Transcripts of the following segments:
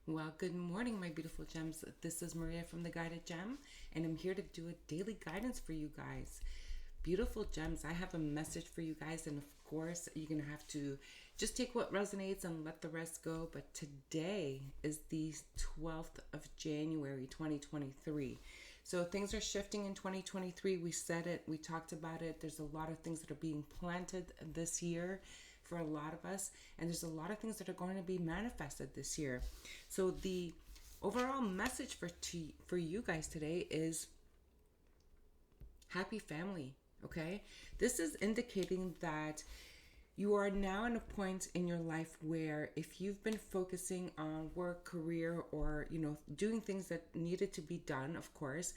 Well, good morning, my beautiful gems. This is Maria from The Guided Gem, and I'm here to do a daily guidance for you guys. Beautiful gems, I have a message for you guys, and of course, you're going to have to just take what resonates and let the rest go. But today is the 12th of January, 2023. So things are shifting in 2023. We said it, we talked about it. There's a lot of things that are being planted this year for a lot of us, and there's a lot of things that are going to be manifested this year. So the overall message for you guys today is happy family. Okay, this is indicating that you are now in a point in your life where if you've been focusing on work, career, or doing things that needed to be done, of course,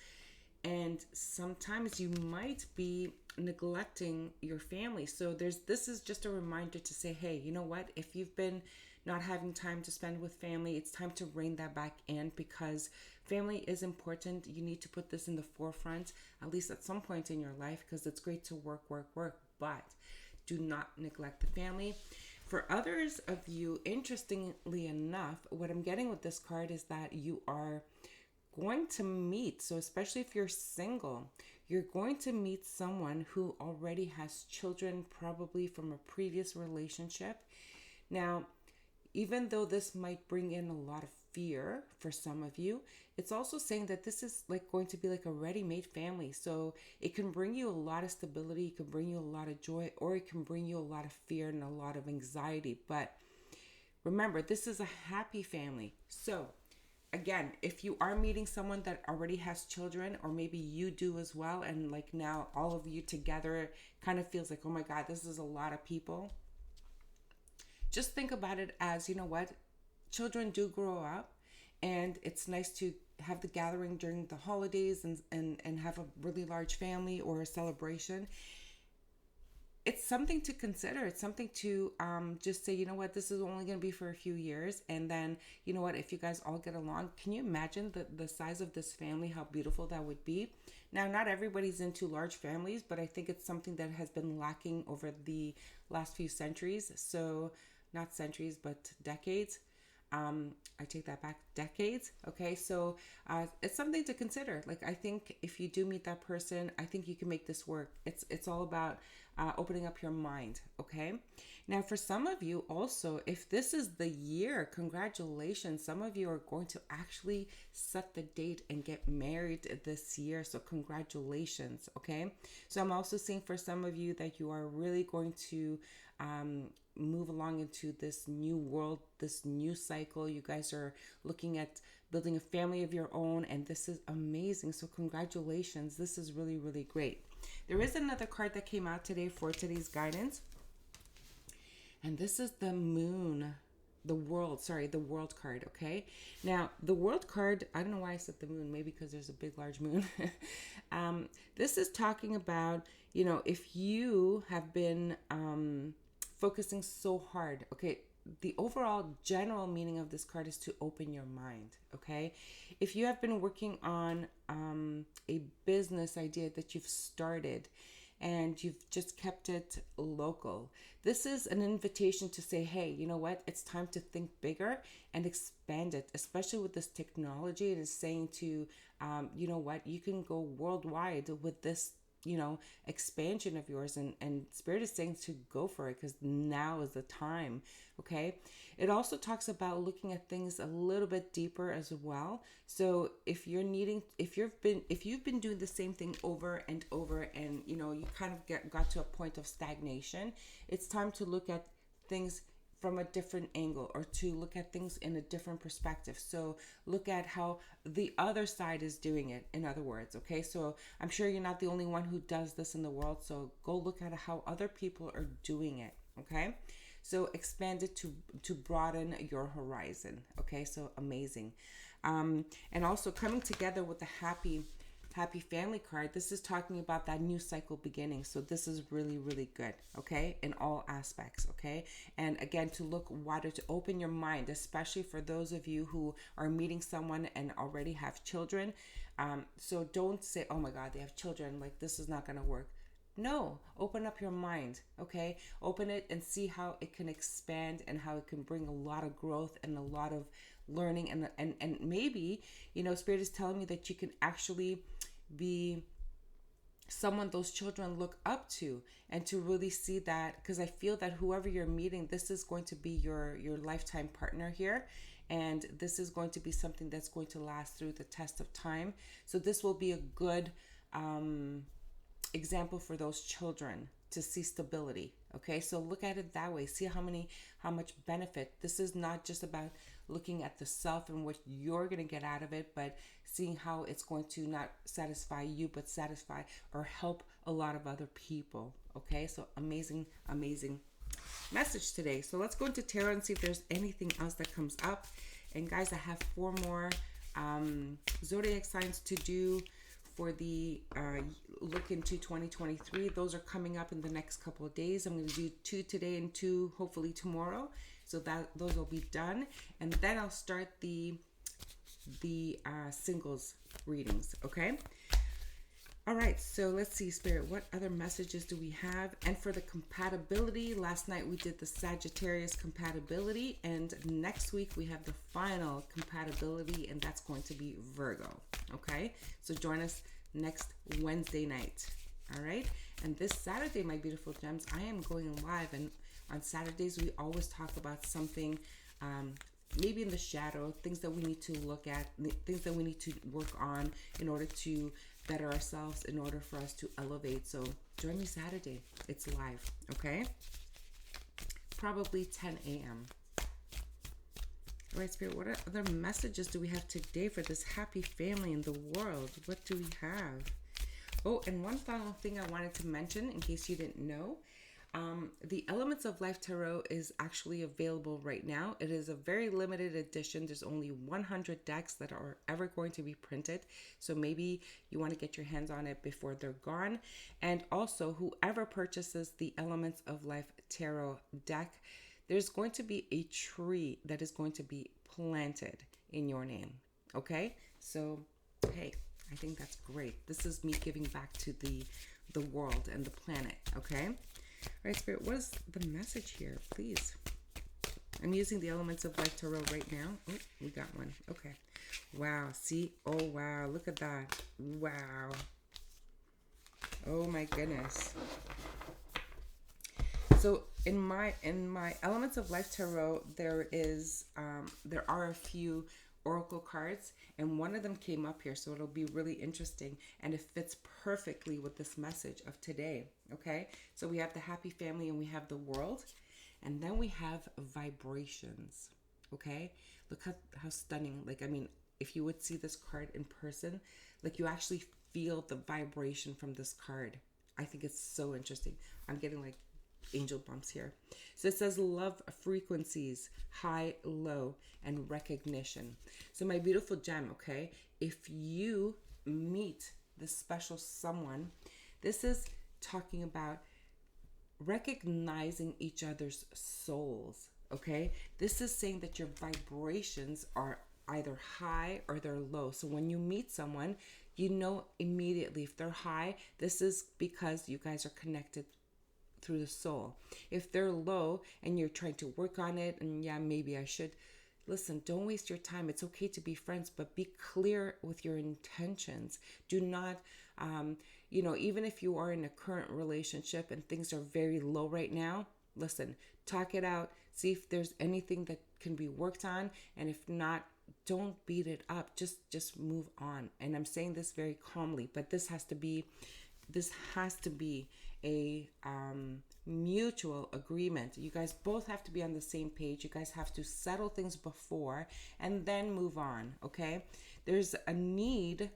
and sometimes you might be neglecting your family. So this is just a reminder to say, hey, you know what, if you've been not having time to spend with family, it's time to rein that back in, because family is important. You need to put this in the forefront, at least at some point in your life, because it's great to work, but do not neglect the family. For others of you, interestingly enough, what I'm getting with this card is that you are going to meet, so especially if you're single, you're going to meet someone who already has children, probably from a previous relationship. Now, even though this might bring in a lot of fear for some of you, it's also saying that this is like going to be like a ready-made family. So it can bring you a lot of stability, it can bring you a lot of joy, or it can bring you a lot of fear and a lot of anxiety. But remember, this is a happy family. So again, if you are meeting someone that already has children, or maybe you do as well, and like now all of you together kind of feels like, oh my God, this is a lot of people. Just think about it as, you know what, children do grow up, and it's nice to have the gathering during the holidays and have a really large family or a celebration. It's something to consider. It's something to just say, you know what, this is only going to be for a few years. And then, you know what, if you guys all get along, can you imagine the size of this family, how beautiful that would be? Now, not everybody's into large families, but I think it's something that has been lacking over the last few centuries. So not centuries, but decades. I take that back, decades. Okay, so it's something to consider. Like, I think if you do meet that person, I think you can make this work. It's all about opening up your mind. Okay, now for some of you also, if this is the year, congratulations. Some of you are going to actually set the date and get married this year. So congratulations. Okay, so I'm also seeing for some of you that you are really going to move along into this new world, this new cycle. You guys are looking at building a family of your own, and this is amazing. So congratulations. This is really, really great. There is another card that came out today for today's guidance, and this is the moon. The world card. Okay, now the world card, I don't know why I said the moon, maybe because there's a big large moon. This is talking about, if you have been focusing so hard. Okay, the overall general meaning of this card is to open your mind. Okay, if you have been working on a business idea that you've started and you've just kept it local, this is an invitation to say, hey, you know what, it's time to think bigger and expand it. Especially with this technology, it is saying to you know what, you can go worldwide with this expansion of yours, and Spirit is saying to go for it, because now is the time. Okay, it also talks about looking at things a little bit deeper as well. So if you've been doing the same thing over and over, and you kind of got to a point of stagnation, it's time to look at things from a different angle, or to look at things in a different perspective. So look at how the other side is doing it, in other words. Okay, so I'm sure you're not the only one who does this in the world, so go look at how other people are doing it. Okay, so expand it to broaden your horizon. Okay, so amazing. And also coming together with the happy family card, this is talking about that new cycle beginning. So this is really, really good. Okay, in all aspects. Okay, and again, to look wider, to open your mind, especially for those of you who are meeting someone and already have children. So don't say, oh my God, they have children, like this is not going to work. No, open up your mind, okay? Open it and see how it can expand and how it can bring a lot of growth and a lot of learning. And maybe, Spirit is telling me that you can actually be someone those children look up to, and to really see that, because I feel that whoever you're meeting, this is going to be your lifetime partner here, and this is going to be something that's going to last through the test of time. So this will be a good example for those children to see stability. Okay, so look at it that way. See how much benefit. This is not just about looking at the self and what you're going to get out of it, but seeing how it's going to not satisfy you, but satisfy or help a lot of other people. Okay, so amazing message today. So let's go into tarot and see if there's anything else that comes up. And guys, I have 4 more zodiac signs to do for the look into 2023. Those are coming up in the next couple of days. I'm going to do 2 today and 2 hopefully tomorrow, so that those will be done, and then I'll start the singles readings. Okay, all right, so let's see, Spirit, what other messages do we have? And for the compatibility, last night we did the Sagittarius compatibility, and next week we have the final compatibility, and that's going to be Virgo. Okay, so join us next Wednesday night. All right, and this Saturday, my beautiful gems, I am going live, and on Saturdays we always talk about something maybe in the shadow, things that we need to look at, things that we need to work on in order to better ourselves, in order for us to elevate. So join me Saturday. It's live, okay? Probably 10 a.m. All right, Spirit, what other messages do we have today for this happy family in the world? What do we have? Oh, and one final thing I wanted to mention in case you didn't know. The Elements of Life Tarot is actually available right now. It is a very limited edition. There's only 100 decks that are ever going to be printed. So maybe you want to get your hands on it before they're gone. And also, whoever purchases the Elements of Life Tarot deck, there's going to be a tree that is going to be planted in your name. Okay? So, hey, I think that's great. This is me giving back to the world and the planet. Okay? All right, Spirit, what is the message here, please? I'm using the Elements of Life Tarot right now. Oh, we got one. Okay. Wow. See? Oh, wow. Look at that. Wow. Oh, my goodness. So in my Elements of Life Tarot, there are a few oracle cards, and one of them came up here, so it'll be really interesting, and it fits perfectly with this message of today. Okay, so we have the happy family and we have the world, and then we have vibrations. Okay, look how stunning. Like, I mean, if you would see this card in person, like, you actually feel the vibration from this card. I think it's so interesting. I'm getting like angel bumps here. So it says love frequencies, high, low, and recognition. So my beautiful gem, okay, if you meet this special someone, this is talking about recognizing each other's souls. Okay, this is saying that your vibrations are either high or they're low. So when you meet someone, you know immediately if they're high, this is because you guys are connected through the soul. If they're low and you're trying to work on it, and yeah, maybe I should, listen, don't waste your time. It's okay to be friends, but be clear with your intentions. Do not, even if you are in a current relationship and things are very low right now, listen, talk it out. See if there's anything that can be worked on. And if not, don't beat it up. Just move on. And I'm saying this very calmly, but this has to be a mutual agreement. You guys both have to be on the same page. You guys have to settle things before and then move on. Okay, there's a need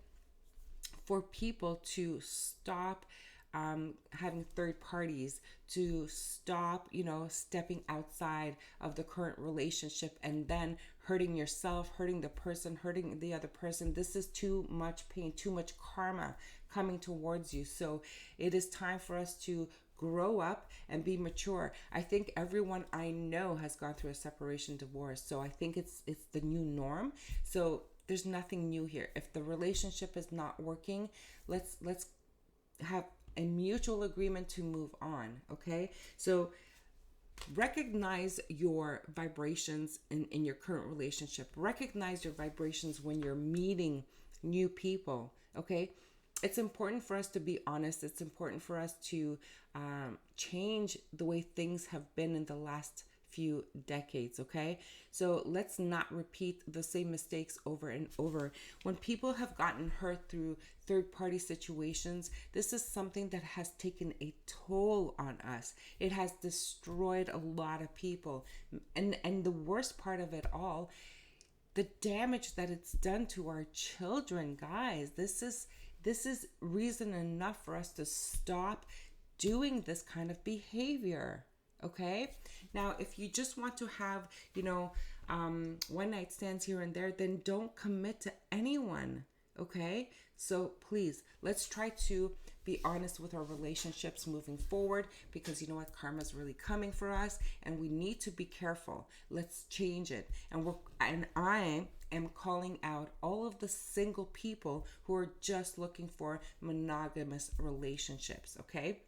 for people to stop having third parties, to stop stepping outside of the current relationship and then hurting yourself, hurting the person, hurting the other person. This is too much pain, too much karma coming towards you. So it is time for us to grow up and be mature. I think everyone I know has gone through a separation, divorce. So I think it's the new norm. So there's nothing new here. If the relationship is not working, let's have a mutual agreement to move on. Okay, so recognize your vibrations in your current relationship. Recognize your vibrations when you're meeting new people. Okay, it's important for us to be honest. It's important for us to change the way things have been in the last few decades. Okay, so let's not repeat the same mistakes over and over. When people have gotten hurt through third-party situations, this is something that has taken a toll on us. It has destroyed a lot of people, and the worst part of it all, the damage that it's done to our children. Guys, this is reason enough for us to stop doing this kind of behavior. Okay, now if you just want to have, one night stands here and there, then don't commit to anyone. Okay, so please, let's try to be honest with our relationships moving forward, because you know what, karma is really coming for us, and we need to be careful. Let's change it. And I am calling out all of the single people who are just looking for monogamous relationships. Okay,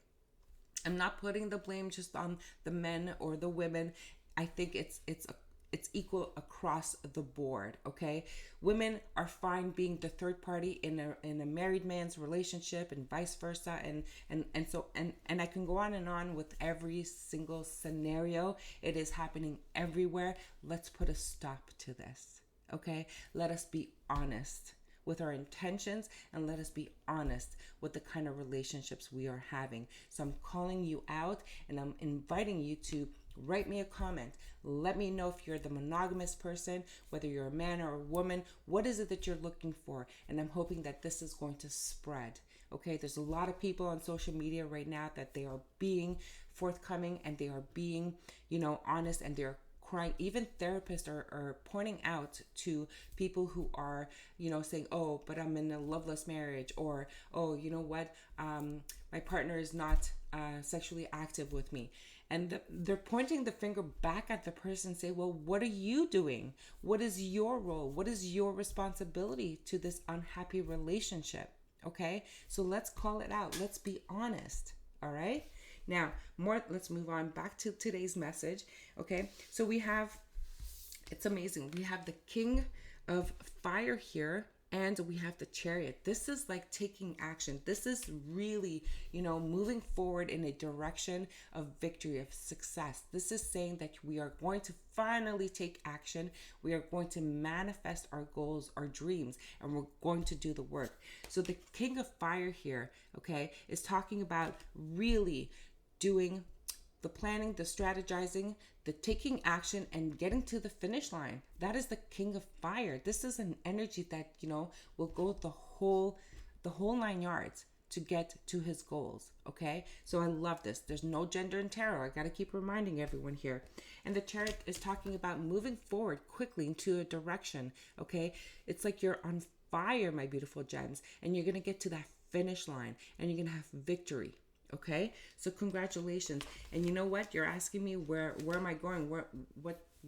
I'm not putting the blame just on the men or the women. I think it's equal across the board. Okay, women are fine being the third party in a married man's relationship, and vice versa, and I can go on and on with every single scenario. It is happening everywhere. Let's put a stop to this. Okay, let us be honest with our intentions, and let us be honest with the kind of relationships we are having. So I'm calling you out, and I'm inviting you to write me a comment. Let me know if you're the monogamous person, whether you're a man or a woman. What is it that you're looking for? And I'm hoping that this is going to spread. Okay, there's a lot of people on social media right now that they are being forthcoming, and they are being, honest, and they're crying. Even therapists are pointing out to people who are, saying, oh, but I'm in a loveless marriage, or, oh, you know what, my partner is not sexually active with me. And they're pointing the finger back at the person and say, well, what are you doing? What is your role? What is your responsibility to this unhappy relationship? Okay, so let's call it out. Let's be honest. All right. Now, let's move on back to today's message. Okay, so it's amazing. We have the King of Fire here, and we have the Chariot. This is like taking action. This is really, moving forward in a direction of victory, of success. This is saying that we are going to finally take action. We are going to manifest our goals, our dreams, and we're going to do the work. So the King of Fire here, okay, is talking about really doing the planning, the strategizing, the taking action, and getting to the finish line. That is the King of Fire. This is an energy that, will go the whole 9 yards to get to his goals. Okay, so I love this. There's no gender in tarot. I got to keep reminding everyone here. And the Chariot is talking about moving forward quickly into a direction. Okay, it's like you're on fire, my beautiful gems, and you're gonna get to that finish line, and you're gonna have victory. Okay, so congratulations. And you know what, you're asking me where am I going,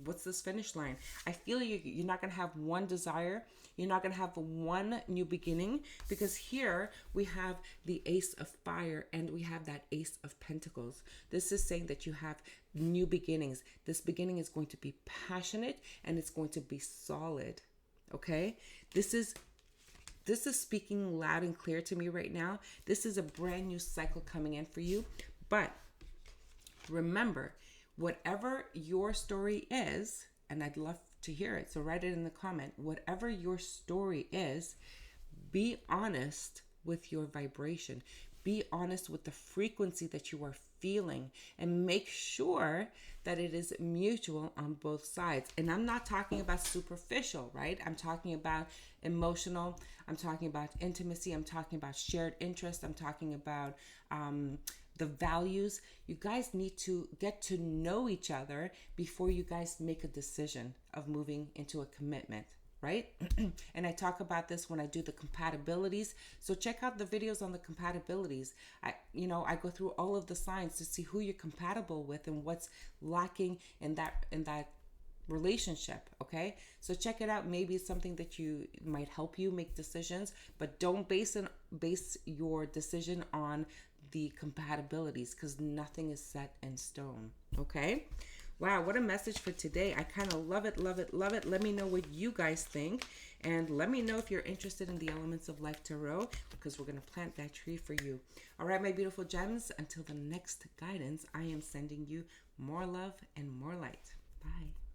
what's this finish line? I feel you're not gonna have one desire, you're not gonna have one new beginning, because here we have the Ace of Fire and we have that Ace of Pentacles. This is saying that you have new beginnings. This beginning is going to be passionate, and it's going to be solid. Okay, this is speaking loud and clear to me right now. This is a brand new cycle coming in for you. But remember, whatever your story is, and I'd love to hear it, so write it in the comment. Whatever your story is, be honest with your vibration. Be honest with the frequency that you are feeling, and make sure that it is mutual on both sides. And I'm not talking about superficial, right? I'm talking about emotional. I'm talking about intimacy. I'm talking about shared interest. I'm talking about the values. You guys need to get to know each other before you guys make a decision of moving into a commitment, right? And I talk about this when I do the compatibilities. So check out the videos on the compatibilities. I go through all of the signs to see who you're compatible with and what's lacking in that relationship. Okay, so check it out. Maybe it's something that you might help you make decisions, but don't base your decision on the compatibilities, because nothing is set in stone. Okay? Wow, what a message for today. I kind of love it, love it, love it. Let me know what you guys think. And let me know if you're interested in the Elements of Life Tarot, because we're going to plant that tree for you. All right, my beautiful gems, until the next guidance, I am sending you more love and more light. Bye.